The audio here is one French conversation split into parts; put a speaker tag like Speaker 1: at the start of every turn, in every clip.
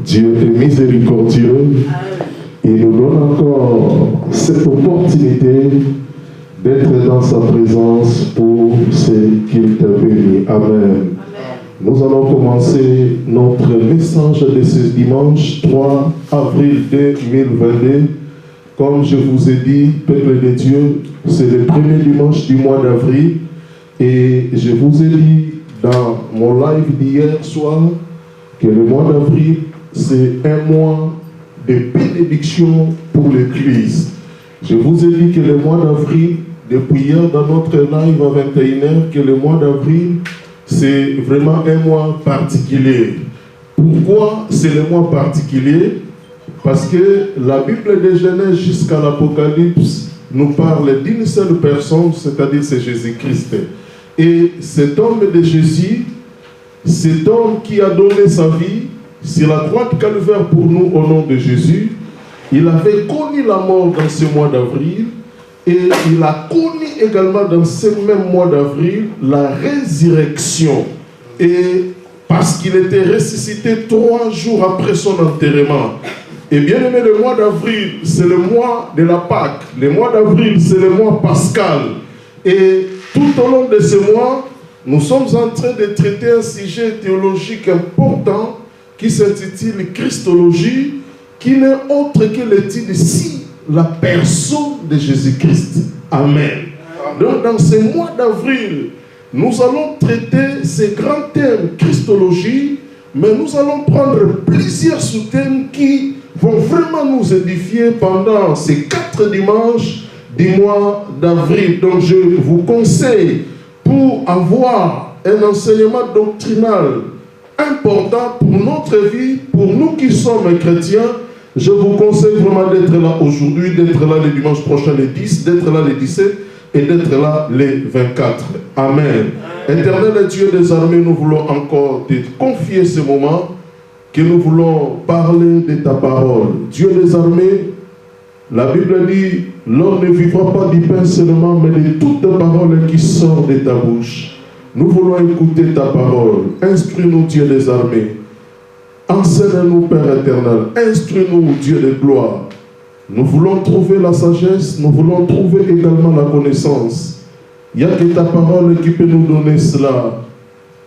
Speaker 1: Dieu est miséricordieux. Il nous donne encore cette opportunité d'être dans sa présence pour ce qu'il t'a béni. Amen. Nous allons commencer notre message de ce dimanche 3 avril 2022. Comme je vous ai dit, peuple de Dieu, c'est le premier dimanche du mois d'avril. Et je vous ai dit dans mon live d'hier soir que le mois d'avril, c'est un mois de bénédiction pour l'Église. Je vous ai dit que le mois d'avril, depuis hier dans notre live à 21h, que le mois d'avril, c'est vraiment un mois particulier. Pourquoi c'est le mois particulier? Parce que la Bible de Genèse jusqu'à l'Apocalypse nous parle d'une seule personne, c'est-à-dire c'est Jésus-Christ. Et cet homme de Jésus, cet homme qui a donné sa vie sur la croix de Calvaire pour nous au nom de Jésus, il avait connu la mort dans ce mois d'avril et il a connu également dans ce même mois d'avril la résurrection. Et parce qu'il était ressuscité 3 jours après son enterrement. Et bien aimé, le mois d'avril, c'est le mois de la Pâque. Le mois d'avril, c'est le mois pascal. Et tout au long de ce mois, nous sommes en train de traiter un sujet théologique important qui s'intitule Christologie, qui n'est autre que l'étude si la personne de Jésus-Christ. Amen. Donc dans ce mois d'avril, nous allons traiter ces grands thèmes Christologie, mais nous allons prendre plusieurs sous-thèmes qui vont vraiment nous édifier pendant ces 4 dimanches du mois d'avril. Donc je vous conseille, pour avoir un enseignement doctrinal important pour notre vie, pour nous qui sommes chrétiens, je vous conseille vraiment d'être là aujourd'hui, d'être là le dimanche prochain le 10, d'être là le 17 et d'être là le 24. Amen. Éternel Dieu des armées, nous voulons encore te confier ce moment, que nous voulons parler de ta parole. Dieu des armées, la Bible dit, l'homme ne vivra pas du pain seulement, mais de toute parole qui sort de ta bouche. Nous voulons écouter ta parole. Instruis-nous, Dieu des armées. Enseigne-nous, Père éternel. Instruis-nous, Dieu de gloire. Nous voulons trouver la sagesse, nous voulons trouver également la connaissance. Il n'y a que ta parole qui peut nous donner cela.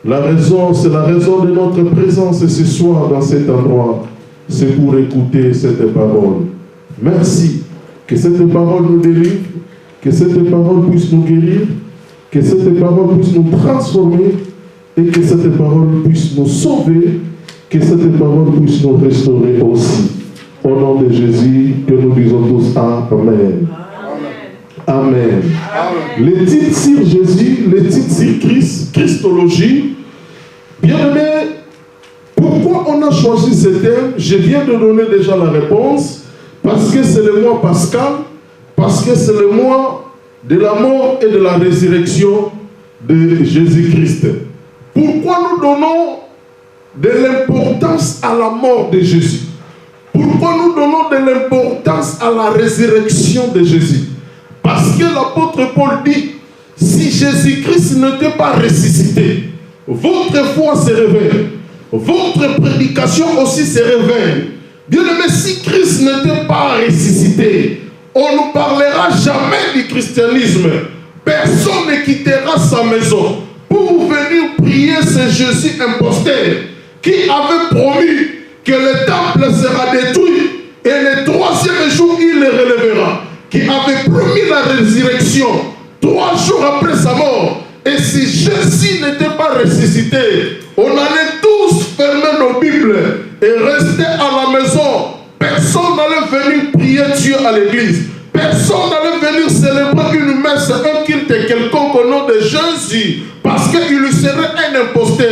Speaker 1: La raison, c'est la raison de notre présence ce soir dans cet endroit. C'est pour écouter cette parole. Merci. Que cette parole nous délivre, que cette parole puisse nous guérir, que cette parole puisse nous transformer et que cette parole puisse nous sauver, que cette parole puisse nous restaurer aussi. Au nom de Jésus, que nous disons tous Amen. Amen. Les titres sur Jésus, les titres sur Christ, Christologie. Bien aimé, pourquoi on a choisi ce thème? Je viens de donner déjà la réponse. Parce que c'est le mois pascal, parce que c'est le mois de la mort et de la résurrection de Jésus-Christ. Pourquoi nous donnons de l'importance à la mort de Jésus? Pourquoi nous donnons de l'importance à la résurrection de Jésus? Parce que l'apôtre Paul dit, si Jésus-Christ n'était pas ressuscité, votre foi se révèle, votre prédication aussi se révèle. Bien aimé, si Christ n'était pas ressuscité, on ne parlera jamais du christianisme. Personne ne quittera sa maison pour venir prier ce Jésus imposteur qui avait promis que le temple sera détruit et le 3e jour il le relèvera, qui avait promis la résurrection 3 jours après sa mort. Et si Jésus n'était pas ressuscité, on allait tous fermer nos Bibles et rester à la maison. Personne n'allait venir prier Dieu à l'église. Personne n'allait venir célébrer une messe, un culte quelconque au nom de Jésus, parce qu'il lui serait un imposteur.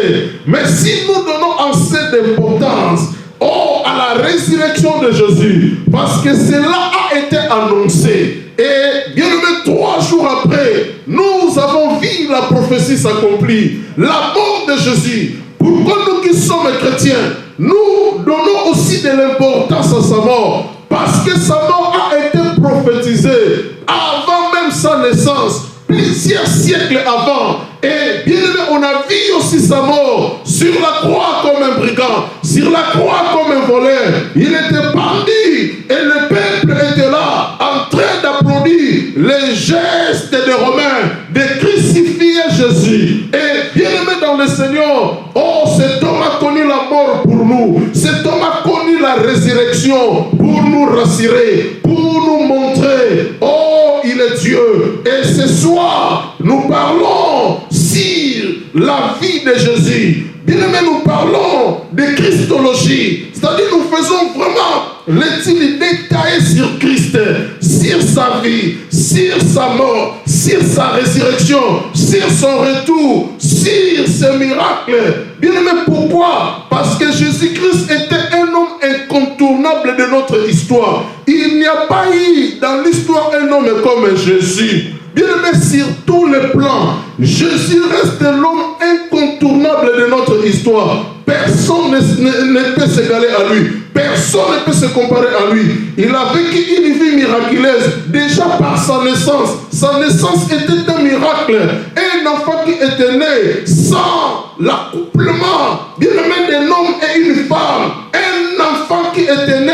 Speaker 1: Mais si nous donnons assez d'importance à la résurrection de Jésus, parce que cela a été annoncé, et bien aimé, 3 jours après, nous avons vu la prophétie s'accomplir, la mort de Jésus. Pourquoi nous qui sommes chrétiens, nous donnons aussi de l'importance à sa mort? Parce que sa mort a été prophétisée avant même sa naissance, plusieurs siècles avant. Et bien aimé, on a vu aussi sa mort sur la croix comme un brigand. sur la croix comme un voleur. Il était pendu et le peuple était là en train d'applaudir les gestes des Romains de crucifier Jésus. Et bien aimé dans le Seigneur, oh, cet homme a connu la mort pour nous. Cet homme a connu la résurrection pour nous rassurer, pour nous montrer, oh, il est Dieu. Et ce soir, nous parlons sur la vie de Jésus. Bien aimé, nous parlons de Christologie, c'est-à-dire nous faisons vraiment l'étude détaillée sur Christ, sur sa vie, sur sa mort, sur sa résurrection, sur son retour, sur ses miracles. Bien aimé, pourquoi? Parce que Jésus-Christ était un homme incontournable de notre histoire. Il n'y a pas eu dans l'histoire un homme comme Jésus. Bien aimé, sur tous les plans, Jésus reste l'homme incontournable de notre histoire. Personne ne peut s'égaler à lui. Personne ne peut se comparer à lui. Il a vécu une vie miraculeuse déjà par sa naissance. Sa naissance était un miracle. Un enfant qui était né sans l'accouplement, bien aimé, d'un homme et une femme. Un enfant qui était né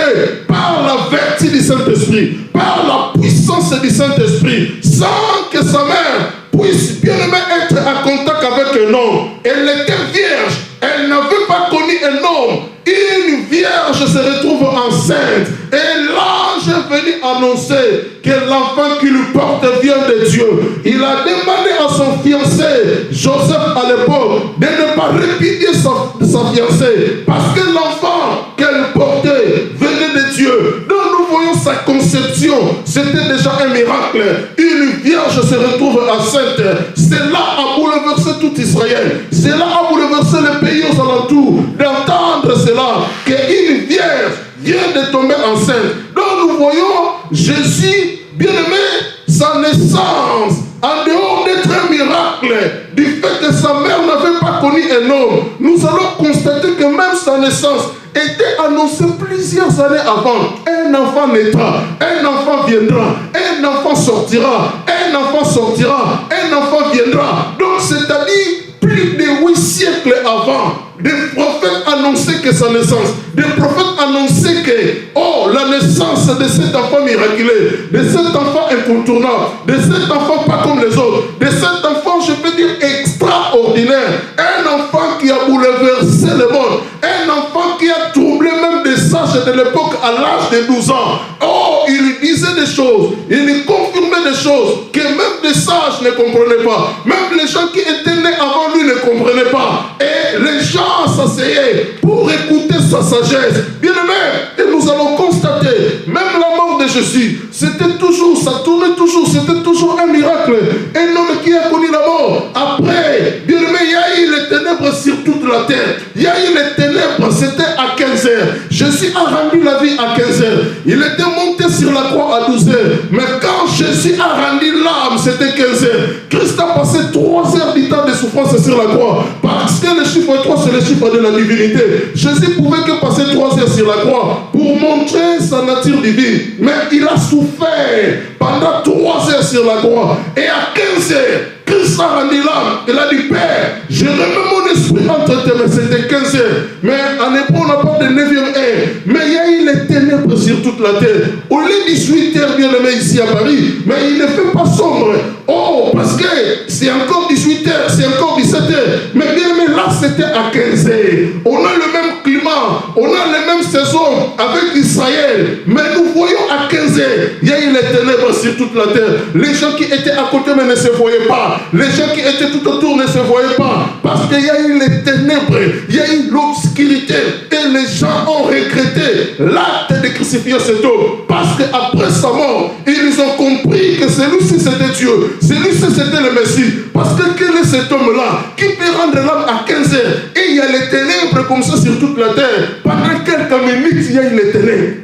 Speaker 1: par la vertu du Saint-Esprit, par la puissance du Saint-Esprit, sans que sa mère puisse bien aimé être en contact avec un homme. Elle était vierge. Elle n'avait pas connu un homme. Une vierge se retrouve enceinte. Et l'ange est venu annoncer que l'enfant qui lui porte vient de Dieu. Il a demandé à son fiancé, Joseph à l'époque, de ne pas répudier sa fiancée. Parce que l'enfant qu'elle portait venait de Dieu. Donc nous voyons sa conception. C'était déjà un miracle. Une vierge se retrouve enceinte. Cela a bouleversé tout Israël. Cela a bouleversé les pays aux alentours. D'entendre cela, qu'une vierge vient de tomber enceinte. Donc nous voyons Jésus, bien aimé, sa naissance, en dehors d'être un miracle, du fait que sa mère n'avait pas connu un homme, nous allons constater que même sa naissance était annoncée plusieurs années avant. Un enfant naîtra, un enfant viendra, un enfant sortira, un enfant sortira, un enfant viendra. Donc c'est-à-dire plus de 8 siècles avant, des prophètes annonçaient que sa naissance, des prophètes annonçaient que, oh, la naissance de cet enfant miraculeux, de cet enfant incontournable, de cet enfant pas comme les autres, de cet enfant, je peux dire, extraordinaire, un enfant qui a bouleversé le monde, un enfant qui a troublé même des sages de l'époque à l'âge de 12 ans. Oh, il disait des choses, il confirmait des choses que même des sages ne comprenaient pas, même les gens qui étaient nés avant lui ne comprenaient pas. Et les gens s'asseyaient pour écouter sa sagesse. Bien aimé, et nous allons constater, même la mort de Jésus, c'était toujours, ça tournait toujours, c'était toujours un miracle. Un homme qui a connu la mort. Après, bien aimé, il y a eu les ténèbres sur toute la terre. Il y a eu les ténèbres, c'était à 15 heures. Jésus a rendu la vie à 15 heures. Il était monté sur la croix à 12 heures. Mais quand Jésus a rendu l'âme, c'était 15 heures. Christ a passé 3 heures du temps de souffrance sur la croix. Parce que le chiffre 3, c'est le chiffre de la divinité. Jésus pouvait que passer 3 heures sur la croix pour montrer sa nature divine. Mais il a souffert pendant 3 heures sur la croix. Et à 15 heures, Christ a rendu l'âme. Il a dit, Père, je remets mon esprit entre tes mains. C'était 15 heures. Mais en hébreu, on n'a pas de 9e heure. Mais il y a eu les ténèbres sur toute la terre. Au lieu de 18 heures, bien aimé, ici à Paris, mais il ne fait pas sombre. Oh, parce que c'est encore 18 heures, c'est encore 17 heures. Mais bien aimé, là, c'était à 15 heures. On a le même climat, on a les mêmes saisons avec Israël. Mais nous voyons à 15 heures, il y a eu les ténèbres sur toute la terre. Les gens qui étaient à côté, mais ne se voyaient pas. Les gens qui étaient tout autour ne se voyaient pas. Parce qu'il y a eu les ténèbres, il y a eu l'obscurité. Et les gens ont regretté l'acte de crucifier cet homme. Parce qu'après sa mort, ils ont compris que celui-ci c'était Dieu. Celui-ci c'était le Messie. Parce que quel est cet homme-là qui peut rendre l'âme à 15 heures? Et il y a les ténèbres comme ça sur toute la terre. Pendant quelques minutes, il y a eu les ténèbres.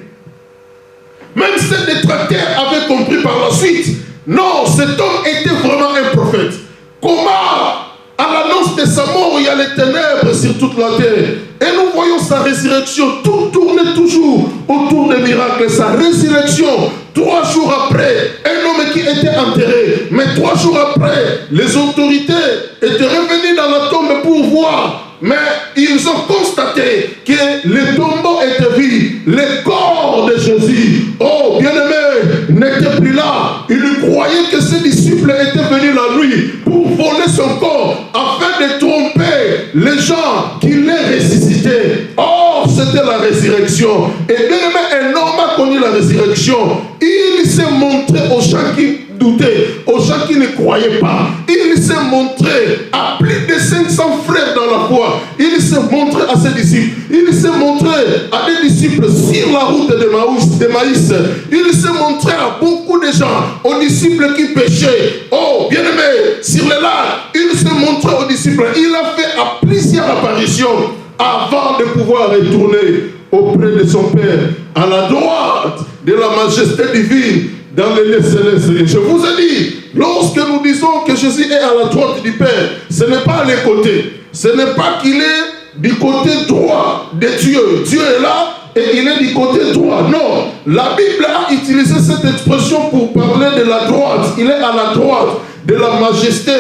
Speaker 1: Même ces détracteurs avaient compris par la suite. Non, cet homme était vraiment un prophète. Comment, à l'annonce de sa mort, il y a les ténèbres sur toute la terre. Et nous voyons sa résurrection. Tout tournait toujours autour des miracles. Sa résurrection, 3 jours après, un homme qui était enterré. Mais 3 jours après, les autorités étaient revenues dans la tombe pour voir. mais ils ont constaté que le tombeau était vide, le corps de Jésus, oh bien-aimé, n'était plus là. Ils croyaient que ses disciples étaient venus la nuit pour voler son corps afin de tromper les gens qu'il est ressuscité. Or, c'était la résurrection. Et bien-aimé, un homme a connu la résurrection. Il s'est montré aux gens qui doutaient, aux gens qui ne croyaient pas. Il s'est montré à plus de 500 frères dans la foi. Il s'est montré à ses disciples. Il s'est montré à des disciples sur la route de Maïs. Il s'est montré à beaucoup de gens, aux disciples qui péchaient. Oh, bien-aimé, sur les lacs, il s'est montré aux disciples. Il a fait à plusieurs apparitions avant de pouvoir retourner auprès de son Père, à la droite de la majesté divine, dans les lieux célestes. Et je vous ai dit, lorsque nous disons que Jésus est à la droite du Père, ce n'est pas à les côtés. Ce n'est pas qu'il est du côté droit de Dieu. Dieu est là et il est du côté droit. Non, la Bible a utilisé cette expression pour parler de la droite. Il est à la droite de la majesté,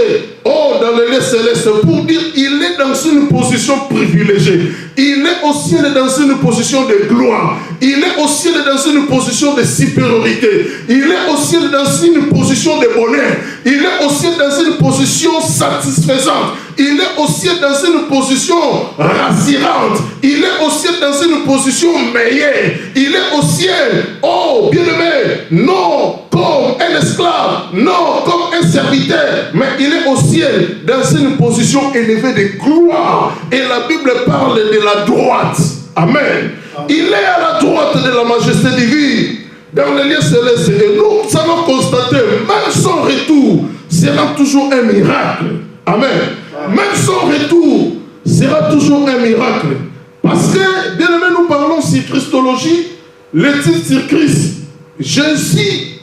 Speaker 1: oh, dans les lieux célestes, pour dire il est dans une position privilégiée. Il est au ciel dans une position de gloire. Il est au ciel dans une position de supériorité. Il est au ciel dans une position de bonheur. Il est au ciel dans une position satisfaisante. Il est au ciel dans une position rassurante. Il est au ciel dans une position meilleure. Il est au ciel, oh bien-aimé, non comme un esclave, non comme un serviteur, mais il est au ciel dans une position élevée de gloire. Et la Bible parle de la droite. Amen. Il est à la droite de la majesté divine, dans les lieux célestes. Et nous allons constater, même son retour sera toujours un miracle. Amen. Même son retour sera toujours un miracle. Parce que, bien aimé, nous parlons sur Christologie, le titre sur Christ. Jésus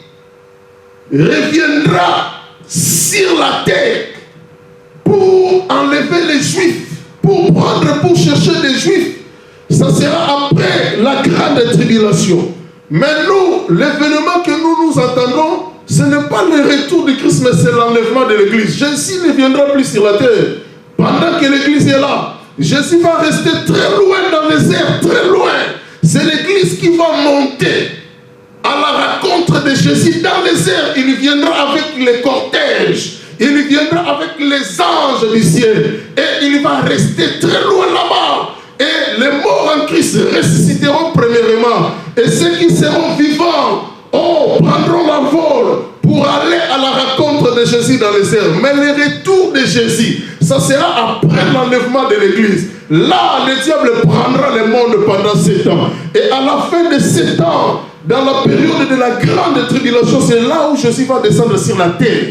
Speaker 1: reviendra sur la terre pour enlever les Juifs, pour chercher les Juifs. Ça sera après la grande tribulation. Mais nous, l'événement que nous attendons, ce n'est pas le retour de Christ, mais c'est l'enlèvement de l'Église. Jésus ne viendra plus sur la terre. Pendant que l'Église est là, Jésus va rester très loin dans les airs, très loin. C'est l'Église qui va monter à la rencontre de Jésus dans les airs. Il viendra avec les cortèges. Il viendra avec les anges du ciel. Et il va rester très loin là-bas. Et les morts en Christ ressusciteront premièrement. Et ceux qui seront vivants, oh, prendront l'envol pour aller à la rencontre de Jésus dans les airs. Mais le retour de Jésus, ça sera après l'enlèvement de l'Église. Là, le diable prendra le monde pendant 7 ans. Et à la fin de 7 ans, dans la période de la grande tribulation, c'est là où Jésus va descendre sur la terre.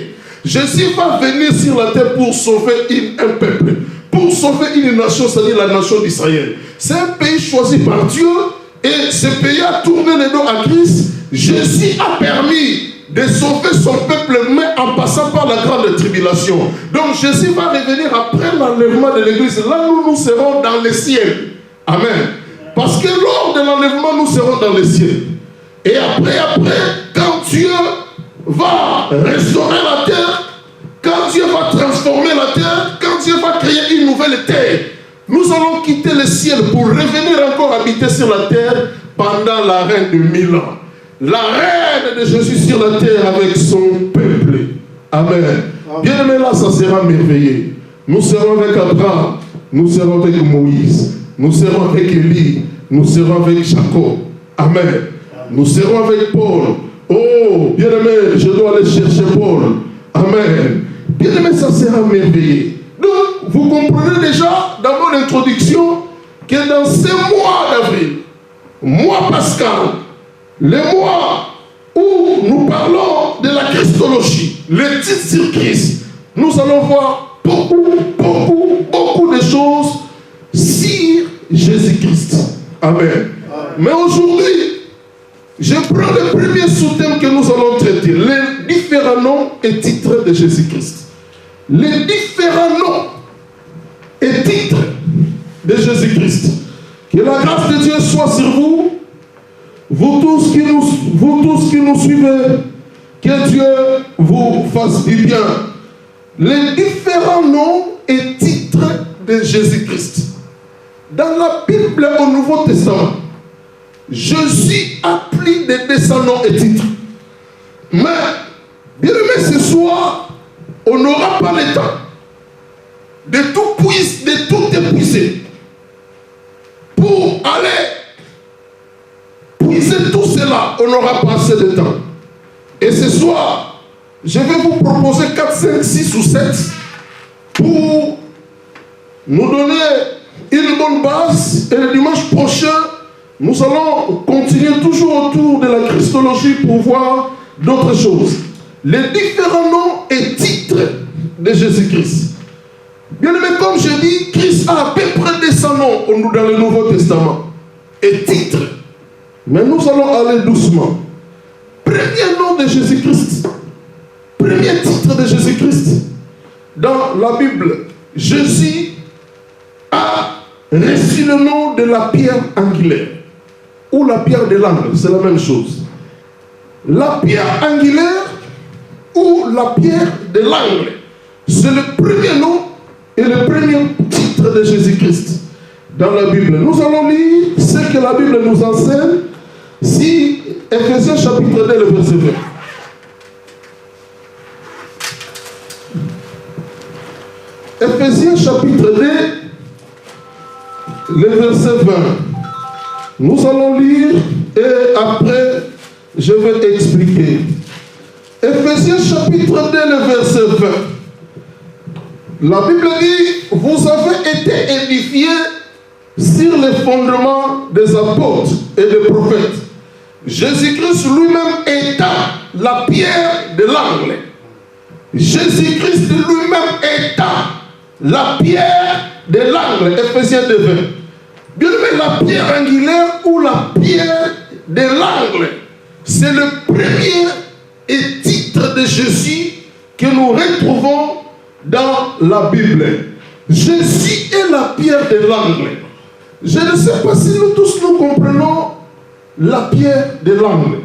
Speaker 1: Jésus va venir sur la terre pour sauver un peuple, pour sauver une nation, c'est-à-dire la nation d'Israël. C'est un pays choisi par Dieu, et ce pays a tourné le dos à Christ. Jésus a permis de sauver son peuple, mais en passant par la grande tribulation. Donc Jésus va revenir après l'enlèvement de l'Église, là où nous serons dans le ciel. Amen. Parce que lors de l'enlèvement, nous serons dans le ciel. Et après, quand Dieu va restaurer la terre, quand Dieu va transformer la terre, quand Dieu va créer une nouvelle terre, nous allons quitter le ciel pour revenir encore habiter sur la terre pendant la reine de 1000 ans. La reine de Jésus sur la terre avec son peuple. Amen. Bien aimé, là, ça sera merveilleux. Nous serons avec Abraham, nous serons avec Moïse, nous serons avec Élie, nous serons avec Jacob. Amen. Nous serons avec Paul. Oh, bien aimé, je dois aller chercher Paul. Amen. Bien aimé, ça sera merveilleux. Donc, vous comprenez déjà dans mon introduction que dans ce mois d'avril, mois pascal, le mois où nous parlons de la Christologie, le titre sur Christ, nous allons voir beaucoup de choses sur Jésus-Christ. Amen. Mais aujourd'hui, je prends le premier sous-thème que nous allons traiter, les différents noms et titres de Jésus-Christ. Les différents noms et titres de Jésus-Christ. Que la grâce de Dieu soit sur vous, vous tous qui nous suivez, que Dieu vous fasse du bien. Les différents noms et titres
Speaker 2: de Jésus-Christ. Dans la Bible au Nouveau Testament, Jésus a pris des descendants et titres. Mais, bien aimé, ce soir, on n'aura pas le temps de tout épuiser pour aller puiser tout cela. On n'aura pas assez de temps. Et ce soir, je vais vous proposer 4, 5, 6 ou 7 pour nous donner une bonne base. Et le dimanche prochain, nous allons continuer toujours autour de la Christologie pour voir d'autres choses. Les différents noms et titres de Jésus-Christ. Bien aimé, comme je dis, Christ a à peu près des noms dans le Nouveau Testament. Et titres. Mais nous allons aller doucement. Premier nom de Jésus-Christ. Premier titre de Jésus-Christ. Dans la Bible, Jésus a reçu le nom de la pierre angulaire. Ou la pierre de l'angle, c'est la même chose. La pierre angulaire ou la pierre de l'angle, c'est le premier nom et le premier titre de Jésus-Christ dans la Bible. Nous allons lire ce que la Bible nous enseigne, si Ephésiens chapitre 2, le verset 20. Ephésiens chapitre 2, le verset 20. Nous allons lire et après je vais expliquer. Ephésiens chapitre 2, le verset 20. La Bible dit, vous avez été édifiés sur les fondements des apôtres et des prophètes. Jésus-Christ lui-même étant la pierre de l'angle. Jésus-Christ lui-même étant la pierre de l'angle. Ephésiens 2, 20. Bien aimé, la pierre angulaire ou la pierre de l'angle, c'est le premier et titre de Jésus que nous retrouvons dans la Bible. Jésus est la pierre de l'angle. Je ne sais pas si nous tous nous comprenons la pierre de l'angle.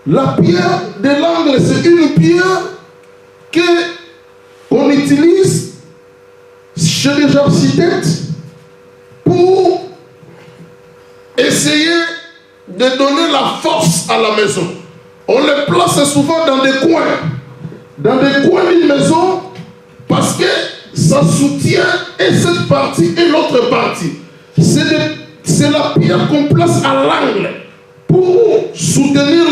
Speaker 2: La pierre de l'angle, c'est une pierre qu'on utilise chez les architectes pour essayer de donner la force à la maison. On les place souvent dans des coins d'une maison, parce que ça soutient et cette partie et l'autre partie. C'est la pierre qu'on place à l'angle pour soutenir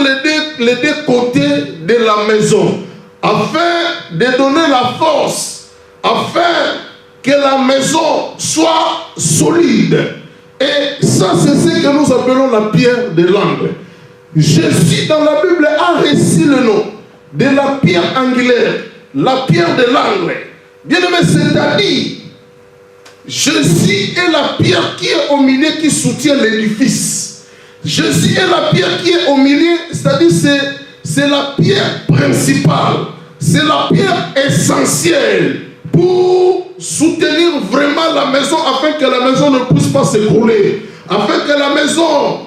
Speaker 2: les deux côtés de la maison, afin de donner la force, afin que la maison soit solide. Et ça, c'est ce que nous appelons la pierre de l'angle. Jésus, dans la Bible, a reçu le nom de la pierre angulaire, la pierre de l'angle. Bien aimé, c'est-à-dire, Jésus est la pierre qui est au milieu, qui soutient l'édifice. Jésus est la pierre qui est au milieu, c'est-à-dire c'est la pierre principale, c'est la pierre essentielle pour soutenir vraiment la maison, afin que la maison ne puisse pas s'écrouler, afin que la maison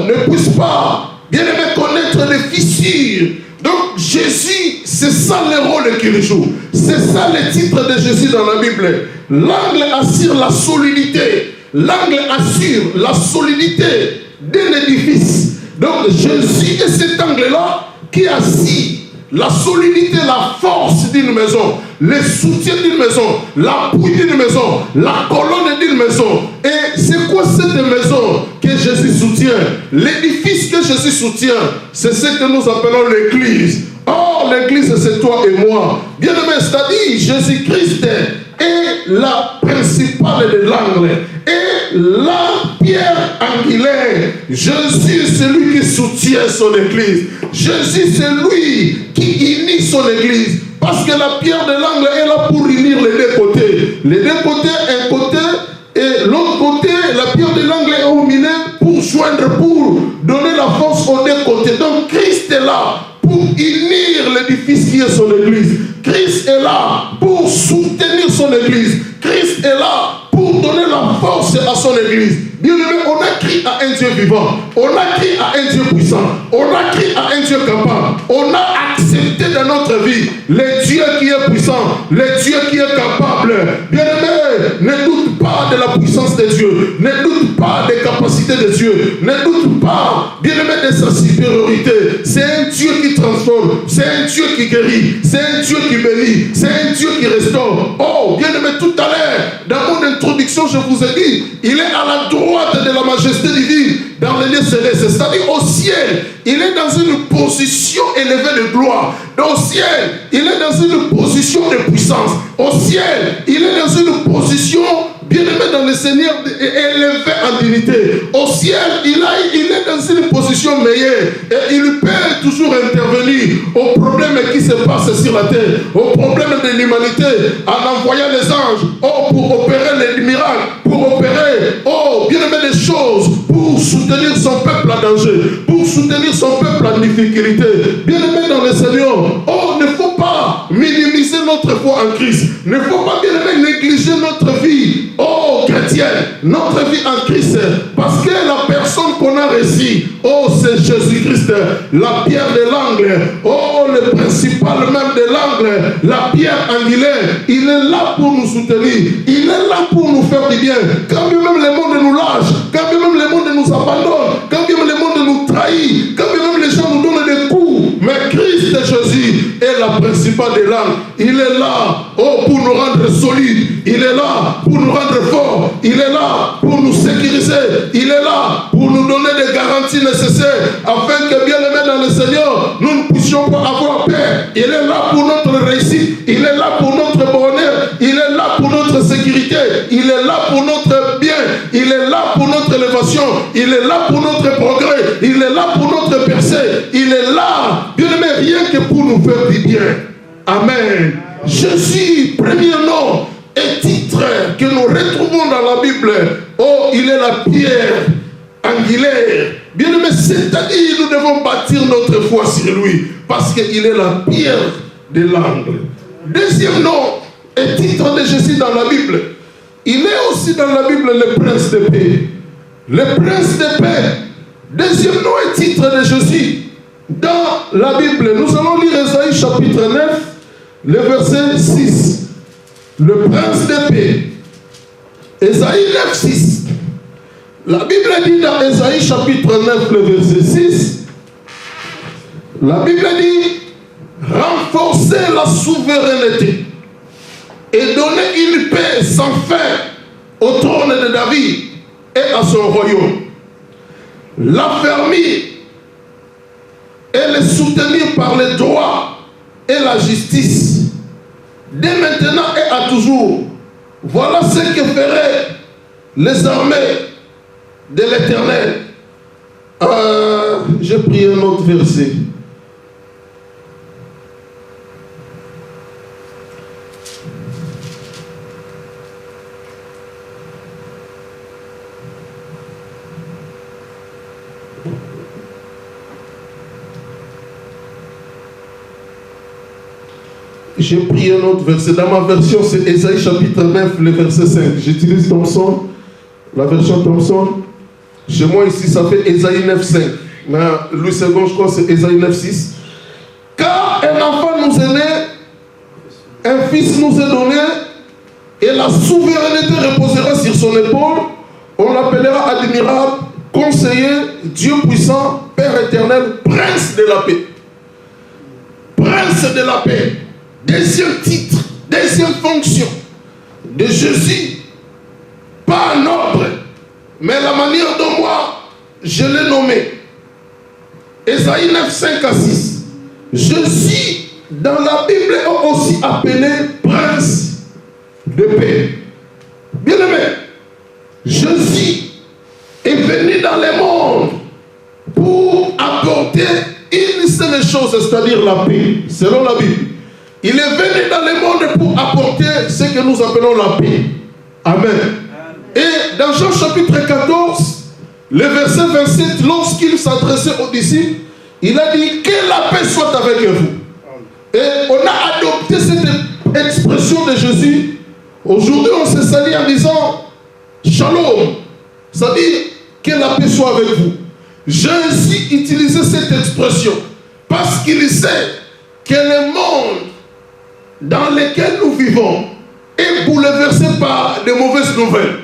Speaker 2: ne puisse pas, bien aimé, connaître les fissures. Donc Jésus, c'est ça le rôle qu'il joue. C'est ça le titre de Jésus dans la Bible. L'angle assure la solidité. L'angle assure la solidité d'un édifice. Donc Jésus est cet angle-là qui assure la solidité, la force d'une maison, le soutien d'une maison, l'appui d'une maison, la colonne d'une maison. Et c'est quoi cette maison que Jésus soutient? L'édifice que Jésus soutient, c'est ce que nous appelons l'église. Oh, l'église, c'est toi et moi. Bien aimé, c'est-à-dire Jésus-Christ est la principale de l'angle, et la pierre angulaire. Jésus, c'est lui qui soutient son église. Jésus, c'est lui qui unit son église. Parce que la pierre de l'angle est là pour unir les deux côtés. Les deux côtés, un côté, et l'autre côté, la pierre de l'angle est au milieu pour joindre, pour donner la force aux deux côtés. Donc Christ est là pour unir l'édifice qui est son église. Christ est là pour soutenir son église. Christ est là pour donner la force à son église. Bien aimé, on a crié à un Dieu vivant. On a crié à un Dieu puissant. On a crié à un Dieu capable. On a accepté dans notre vie le Dieu qui est puissant, le Dieu qui est capable. Bien aimé, ne doute pas de la puissance de Dieu. Ne doute pas des capacités de Dieu. Ne doute pas, bien aimé, de sa supériorité. C'est un Dieu qui transforme. C'est un Dieu qui guérit. C'est un Dieu qui bénit. C'est un Dieu qui restaure. Oh, bien aimé, tout à l'heure, dans mon introduction, je vous ai dit, il est à la droite de la majesté divine dans les lieux célestes, c'est-à-dire au ciel. Il est dans une position élevée de gloire. Au ciel, il est dans une position de puissance. Au ciel, il est dans une position bien-aimé dans le Seigneur élevé en dignité. Au ciel, il est dans une position meilleure. Et il peut toujours intervenir aux problèmes qui se passent sur la terre, aux problèmes de l'humanité, en envoyant les anges, pour opérer les miracles, pour opérer, bien-aimé, des choses, pour soutenir son peuple en danger, pour soutenir son peuple en difficulté. Bien-aimé dans le Seigneur, ne faut pas minimiser notre foi en Christ. Ne faut pas, bien-aimé, négliger notre vie. Chrétienne, notre vie en Christ, parce que la personne qu'on a reçue, c'est Jésus-Christ, la pierre de l'angle, le principal même de l'angle, la pierre angulaire, il est là pour nous soutenir, il est là pour nous faire du bien. Quand bien même le monde nous lâche, quand bien même le monde nous abandonne, quand bien même le monde nous trahit, quand bien même les gens nous donnent des coups, mais Christ Jésus est la principale de l'angle. Il est là, pour nous rendre solides, il est là pour nous rendre forts, il est là pour nous sécuriser, il est là pour nous donner des garanties nécessaires afin que, bien aimé dans le Seigneur, nous ne puissions pas avoir peur. Il est là pour notre réussite, il est là pour notre bonheur, il est là pour notre sécurité, il est là pour notre bien, il est là pour notre élévation, il est là pour notre progrès, il est là pour notre percée, il est là, bien aimé, rien que pour nous faire du bien. Amen. Jésus, premier nom et titre que nous retrouvons dans la Bible, il est la pierre angulaire. Bien aimé, c'est-à-dire nous devons bâtir notre foi sur lui, parce qu'il est la pierre de l'angle. Deuxième nom et titre de Jésus dans la Bible, il est aussi dans la Bible le prince de paix. Le prince de paix. Deuxième nom et titre de Jésus dans la Bible. Nous allons lire Ésaïe chapitre 9, le verset 6. Le prince de paix. Ésaïe 9, 6. La Bible dit dans Ésaïe chapitre 9, le verset 6, la Bible dit, renforcer la souveraineté et donner une paix sans fin au trône de David et à son royaume. L'affermir et le soutenir par le droit et la justice, dès maintenant et à toujours. Voilà ce que feraient les armées de l'Éternel. J'ai pris un autre verset. J'ai pris un autre verset. Dans ma version, c'est Ésaïe chapitre 9, le verset 5. J'utilise Thomson, la version Thomson. Chez moi ici, ça fait Ésaïe 9, 5. Mais Louis II, je crois, c'est Ésaïe 9, 6. Car un enfant nous est né, un fils nous est donné, et la souveraineté reposera sur son épaule. On l'appellera admirable, conseiller, Dieu puissant, Père éternel, prince de la paix. Prince de la paix. Deuxième titre, deuxième fonction de Jésus, pas en ordre, mais la manière dont moi je l'ai nommé. Ésaïe 9, 5 à 6. Jésus, dans la Bible, est aussi appelé prince de paix. Bien aimé, Jésus est venu dans le monde pour apporter une seule chose, c'est-à-dire la paix, selon la Bible. Il est venu dans le monde pour apporter ce que nous appelons la paix. Amen. Et dans Jean chapitre 14, le verset 27, lorsqu'il s'adressait aux disciples, il a dit que la paix soit avec vous. Et on a adopté cette expression de Jésus. Aujourd'hui, on se salue en disant Shalom. c'est-à-dire que la paix soit avec vous. Jésus utilisait cette expression parce qu'il sait que le monde dans lequel nous vivons est bouleversé par de mauvaises nouvelles.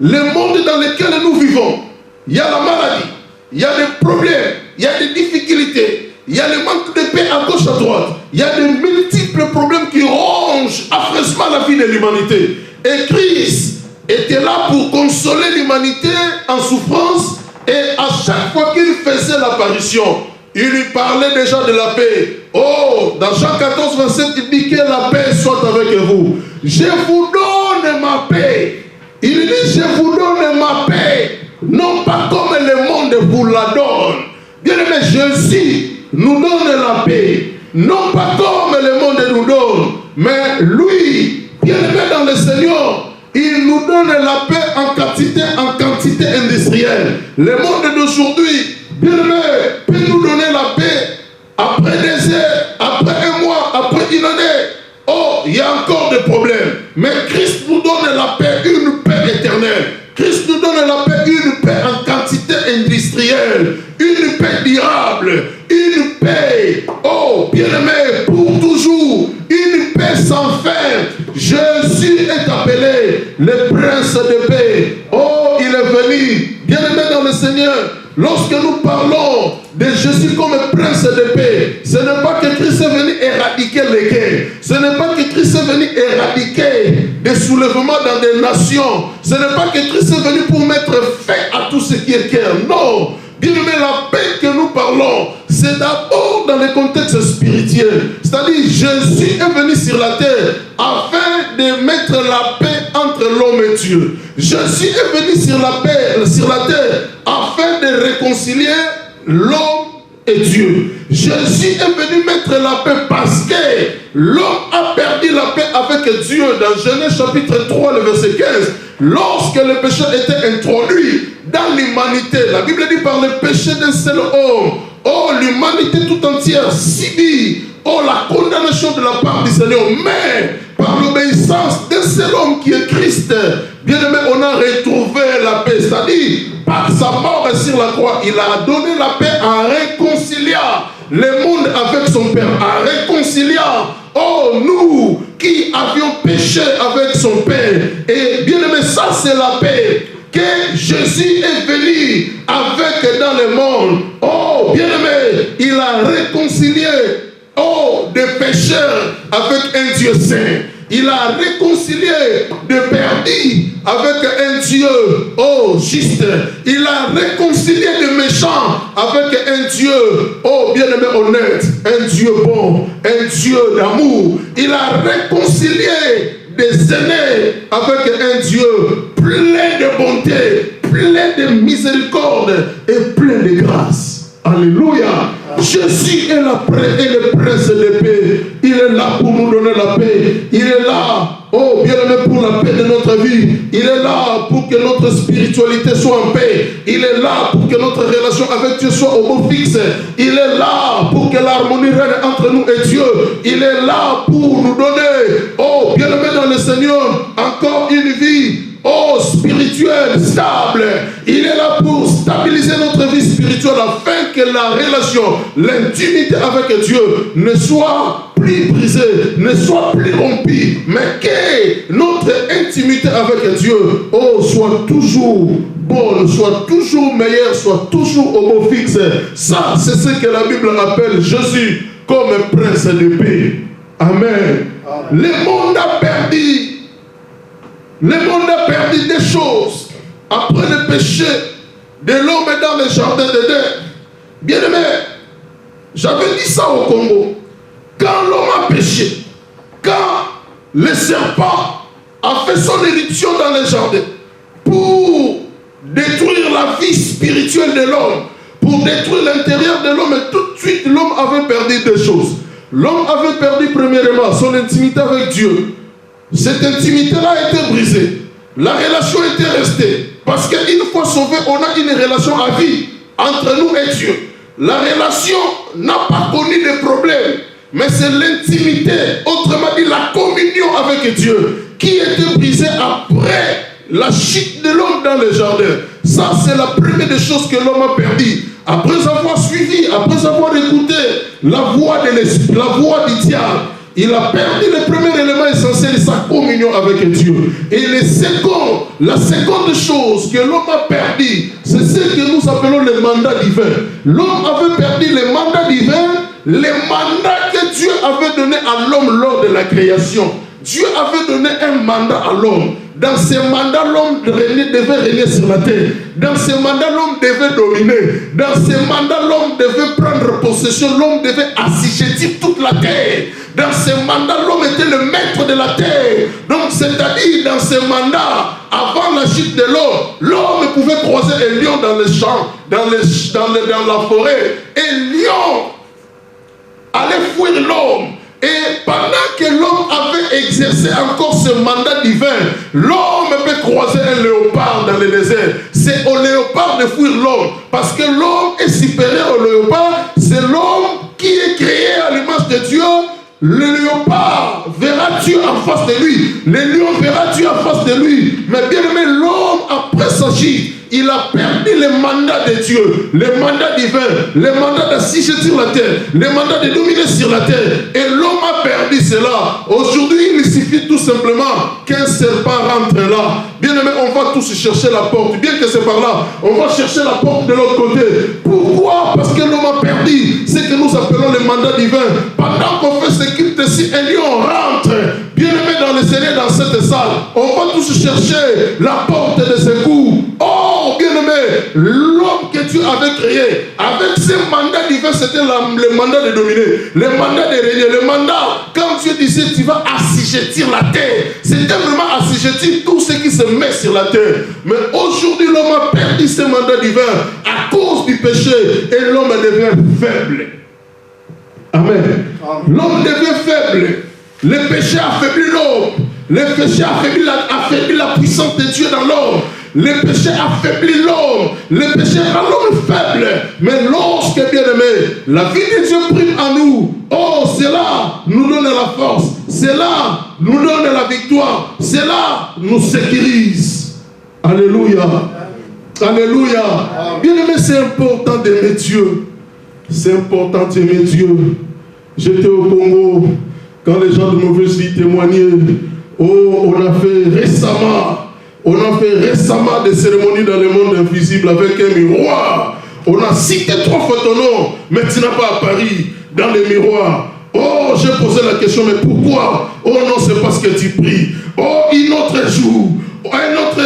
Speaker 2: Le monde dans lequel nous vivons, il y a la maladie, il y a des problèmes, il y a des difficultés, il y a le manque de paix à gauche, à droite, il y a de multiples problèmes qui rongent affreusement la vie de l'humanité. Et Christ était là pour consoler l'humanité en souffrance, et à chaque fois qu'il faisait l'apparition, il lui parlait déjà de la paix. Oh, dans Jean 14, 27, il dit que la paix soit avec vous. Je vous donne ma paix. Il dit, je vous donne ma paix. Non pas comme le monde vous la donne. Bien aimé, Jésus nous donne la paix. Non pas comme le monde nous donne. Mais lui, bien aimé dans le Seigneur, il nous donne la paix en quantité industrielle. Le monde d'aujourd'hui, bien aimé, peut nous donner la paix après des heures, après un mois, après une année. Oh, il y a encore des problèmes. Mais Christ nous donne la paix, une paix éternelle. Christ nous donne la paix, une paix en quantité industrielle, une paix durable, une paix, oh, bien-aimé, pour toujours, une paix sans fin. Jésus est appelé le prince de paix. Oh, il est venu, bien-aimé dans le Seigneur. Lorsque nous parlons de Jésus comme prince de paix, ce n'est pas que Christ est venu éradiquer les guerres. Ce n'est pas que Christ est venu éradiquer des soulèvements dans des nations. Ce n'est pas que Christ est venu pour mettre fin à tout ce qui est guerre. Non. Bien aimé, la paix que nous parlons, c'est d'abord dans le contexte spirituel. C'est-à-dire, Jésus est venu sur la terre afin de mettre la paix entre l'homme et Dieu. Jésus est venu sur la terre afin de réconcilier l'homme et Dieu. Jésus est venu mettre la paix parce que l'homme a perdu la paix avec Dieu. Dans Genèse chapitre 3, le verset 15, lorsque le péché était introduit dans l'humanité, la Bible dit par le péché d'un seul homme, oh, l'humanité tout entière subit, oh, la condamnation de la part du Seigneur. Mais par l'obéissance d'un seul homme qui est Christ, bien aimé, on a retrouvé la paix. C'est-à-dire, par sa mort sur la croix, il a donné la paix en réconciliant le monde avec son Père, en réconciliant, oh, nous qui avions péché avec son Père. Et bien aimé, ça c'est la paix que Jésus est venu avec dans le monde. Oh, bien aimé, il a réconcilié, oh, des pécheurs avec un Dieu saint. Il a réconcilié des perdus avec un Dieu, oh, juste. Il a réconcilié des méchants avec un Dieu, oh, bien-aimé, honnête. Un Dieu bon, un Dieu d'amour. Il a réconcilié des aînés avec un Dieu plein de bonté, plein de miséricorde et plein de grâce. Alléluia. Jésus est le prince de paix. Il est là pour nous donner la paix. Il est là, oh, bien aimé, pour la paix de notre vie. Il est là pour que notre spiritualité soit en paix. Il est là pour que notre relation avec Dieu soit au mot fixe. Il est là pour que l'harmonie règne entre nous et Dieu. Il est là pour nous donner, oh, bien aimé dans le Seigneur, encore une vie, oh, spirituelle, stable. Il est là pour stabiliser notre vie spirituelle afin que la relation, l'intimité avec Dieu ne soit plus brisée, ne soit plus rompue, mais que notre intimité avec Dieu, oh, soit toujours bonne, soit toujours meilleure, soit toujours au mot fixe. Ça, c'est ce que la Bible appelle Jésus comme prince de paix. Amen. Le monde a perdu. Le monde a perdu des choses après le péché de l'homme dans le jardin d'Éden. Bien aimé, j'avais dit ça au Congo. Quand l'homme a péché, quand le serpent a fait son éruption dans le jardin pour détruire la vie spirituelle de l'homme, pour détruire l'intérieur de l'homme, et tout de suite l'homme avait perdu des choses. L'homme avait perdu premièrement son intimité avec Dieu. Cette intimité-là a été brisée. La relation était restée. Parce qu'une fois sauvé, on a une relation à vie entre nous et Dieu. La relation n'a pas connu de problème. Mais c'est l'intimité, autrement dit la communion avec Dieu, qui était brisée après la chute de l'homme dans le jardin. Ça, c'est la première des choses que l'homme a perdu. Après avoir suivi, après avoir écouté la voix de l'esprit, la voix du diable, il a perdu le premier élément essentiel de sa communion avec Dieu. Et la seconde chose que l'homme a perdu, c'est ce que nous appelons le mandat divin. L'homme avait perdu le mandat divin, le mandat que Dieu avait donné à l'homme lors de la création. Dieu avait donné un mandat à l'homme. Dans ce mandat, l'homme devait régner sur la terre. Dans ce mandat, l'homme devait dominer. Dans ce mandat, l'homme devait prendre possession. L'homme devait assujettir toute la terre. Dans ce mandat, l'homme était le maître de la terre. Donc, c'est-à-dire, dans ce mandat, avant la chute de l'homme pouvait croiser un lion dans les champs, dans la forêt. Et le lion allait fuir l'homme. Et pendant que l'homme avait exercé encore ce mandat divin, l'homme peut croiser un léopard dans le désert. C'est au léopard de fuir l'homme. Parce que l'homme est supérieur au léopard. C'est l'homme qui est créé à l'image de Dieu. Le léopard verra Dieu en face de lui. Le lion verra Dieu en face de lui. Mais bien aimé, l'homme, après sa chute, il a perdu le mandat de Dieu, le mandat divin, le mandat d'assister sur la terre, le mandat de dominer sur la terre. Et l'homme a perdu cela. Aujourd'hui, il suffit tout simplement qu'un serpent rentre là. Bien aimé, on va tous chercher la porte. Bien que c'est par là, on va chercher la porte de l'autre côté. Pourquoi? Parce que l'homme a perdu ce que nous appelons le mandat divin. Pendant qu'on fait ce qu'il décide, un lion rentre. Bien aimé dans le Seigneur, dans cette salle, on va tous chercher la porte de secours. Oh, bien aimé, l'homme que Dieu avait créé, avec ce mandat divin, c'était le mandat de dominer, le mandat de régner, le mandat, quand Dieu disait, tu vas assujettir la terre, c'était vraiment assujettir tout ce qui se met sur la terre. Mais aujourd'hui, l'homme a perdu ce mandat divin à cause du péché et l'homme devient faible. Amen. L'homme devient faible. Le péché affaiblit l'homme. Le péché affaiblit la puissance de Dieu dans l'homme. Le péché affaiblit l'homme. Le péché rend l'homme faible. Mais lorsque, bien aimé, la vie de Dieu prime en nous, oh, cela nous donne la force. Cela nous donne la victoire. Cela nous sécurise. Alléluia. Alléluia. Bien aimé, c'est important d'aimer Dieu. C'est important d'aimer Dieu. J'étais au Congo. Quand les gens de mauvaise vie témoignaient, oh, on a fait récemment des cérémonies dans le monde invisible avec un miroir. On a cité 3 fois ton nom, mais tu n'as pas apparu dans les miroirs. Oh, j'ai posé la question, mais pourquoi? Oh non, c'est parce que tu pries. Oh, un autre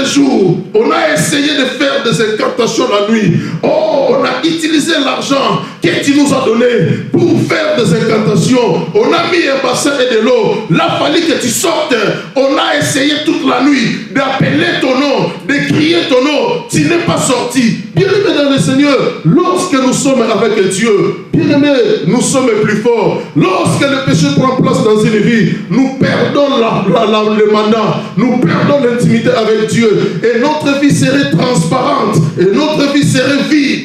Speaker 2: jour, on a essayé de faire des incantations la nuit. Oh, on a utilisé l'argent que tu nous as donné pour faire des incantations. On a mis un bassin et de l'eau. Là, il fallait que tu sortes. On a essayé toute la nuit d'appeler ton nom, de crier ton nom. Tu n'es pas sorti. Bien aimé dans le Seigneur, lorsque nous sommes avec Dieu, bien aimé, nous sommes plus forts. Lorsque le péché prend place dans une vie, nous perdons le mandat, nous perdons l'intimité avec Dieu. Et notre vie serait transparente. Et notre vie serait vide.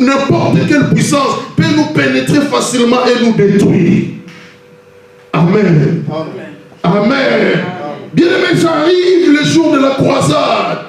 Speaker 2: N'importe quelle puissance peut nous pénétrer facilement et nous détruire. Amen. Amen. Amen. Bien aimé, j'arrive le jour de la croisade.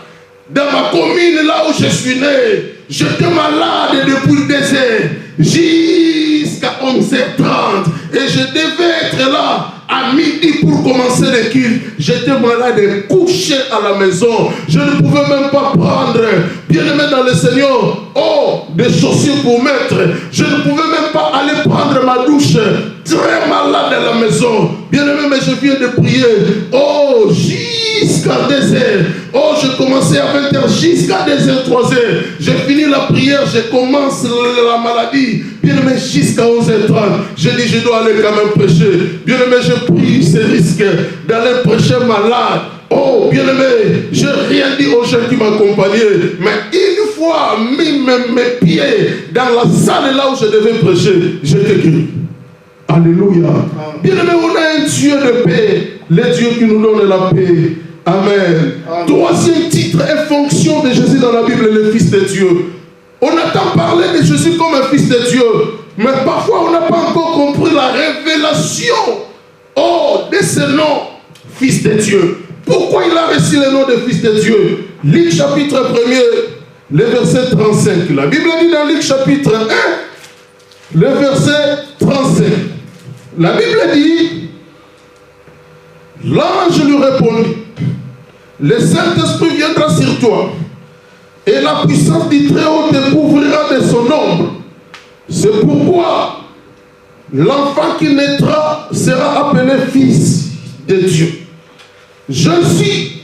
Speaker 2: Dans ma commune, là où je suis né, j'étais malade depuis le désert jusqu'à 11h30. Et je devais être là à midi pour commencer le culte. J'étais malade et couché à la maison. Je ne pouvais même pas prendre, bien aimé dans le Seigneur, oh, des chaussures pour mettre. Je ne pouvais même pas aller prendre ma douche. Très malade à la maison. Bien aimé, mais je viens de prier. Oh, jusqu'à 2h. Oh, je commençais à 20h jusqu'à 2h, 3h. J'ai fini la prière, je commence la maladie. Bien aimé, jusqu'à 11h30. J'ai dit, je dois aller quand même prêcher. Bien aimé, je pris ce risque d'aller prêcher malade. Oh, bien aimé, je n'ai rien dit aux gens qui m'accompagnaient. Mais une fois mis mes pieds dans la salle là où je devais prêcher, j'étais guéri. Alléluia. Bien aimé, on a un Dieu de paix. Le Dieu qui nous donne la paix. Amen. Troisième titre et fonction de Jésus dans la Bible, le Fils de Dieu. On entend parler de Jésus comme un Fils de Dieu. Mais parfois, on n'a pas encore compris la révélation, oh, de ce nom, Fils de Dieu. Pourquoi il a reçu le nom de fils de Dieu? Luc chapitre 1er, le verset 35. La Bible dit dans Luc chapitre 1, le verset 35. La Bible dit, l'ange lui répondit, le Saint-Esprit viendra sur toi, et la puissance du Très-Haut te couvrira de son ombre. C'est pourquoi l'enfant qui naîtra sera appelé fils de Dieu. Je suis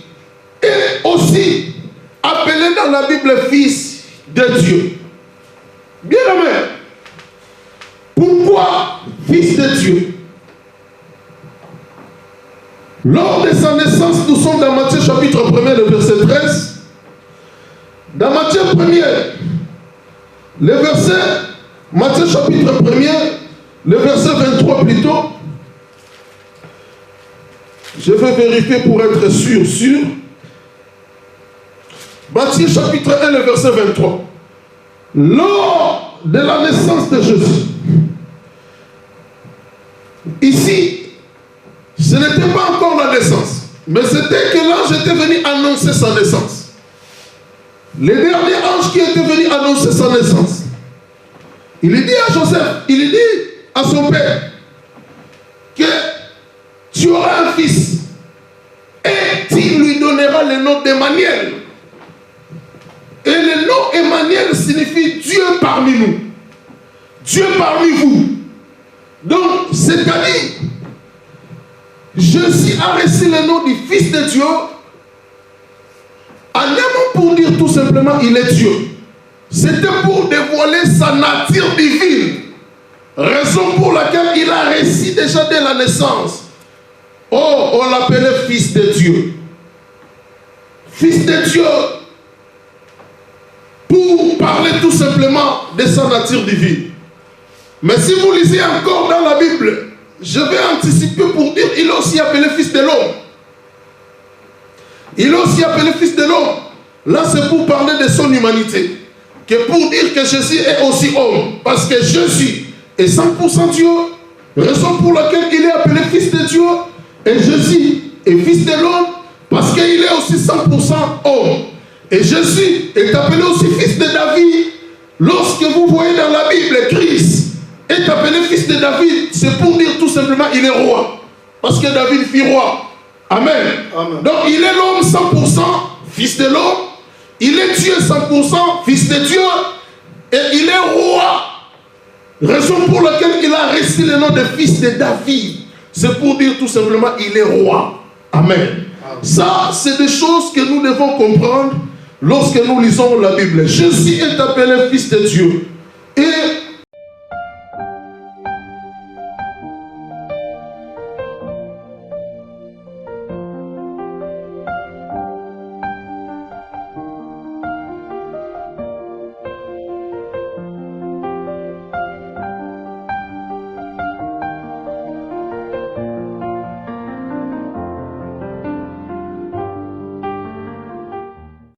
Speaker 2: et aussi appelé dans la Bible fils de Dieu. Bien aimé. Pourquoi fils de Dieu? Lors de sa naissance, nous sommes dans Matthieu chapitre 1er, le verset 13. Dans Matthieu 1er, le verset, Matthieu chapitre 1er, le verset 23 plutôt. Je vais vérifier pour être sûr. Matthieu chapitre 1, le verset 23. Lors de la naissance de Jésus, ici, ce n'était pas encore la naissance, mais c'était que l'ange était venu annoncer sa naissance. Le dernier ange qui était venu annoncer sa naissance, il dit à Joseph, il dit à son père que tu auras un fils et tu lui donneras le nom d'Emmanuel. Et le nom Emmanuel signifie Dieu parmi nous, Dieu parmi vous. Donc, c'est-à-dire, Jésus a reçu le nom du Fils de Dieu en un mot pour dire tout simplement il est Dieu. C'était pour dévoiler sa nature divine, raison pour laquelle il a reçu déjà dès la naissance. Oh, on l'appelait Fils de Dieu. Fils de Dieu, pour parler tout simplement de sa nature divine. Mais si vous lisez encore dans la Bible, je vais anticiper pour dire il est aussi appelé Fils de l'homme. Il est aussi appelé Fils de l'homme. Là, c'est pour parler de son humanité. Que pour dire que Jésus est aussi homme. Parce que Jésus est 100% Dieu. Raison pour laquelle il est appelé Fils de Dieu. Et Jésus est Fils de l'homme. Parce qu'il est aussi 100% homme. Et Jésus est appelé aussi Fils de David. Lorsque vous voyez dans la Bible, Christ est appelé Fils de David, c'est pour dire tout simplement il est roi. Parce que David fut roi. Amen. Amen. Donc il est l'homme 100%, Fils de l'homme. Il est Dieu 100%, Fils de Dieu. Et il est roi. Raison pour laquelle il a reçu le nom de Fils de David. C'est pour dire tout simplement il est roi. Amen. Amen. Ça, c'est des choses que nous devons comprendre lorsque nous lisons la Bible. Jésus est appelé Fils de Dieu. Et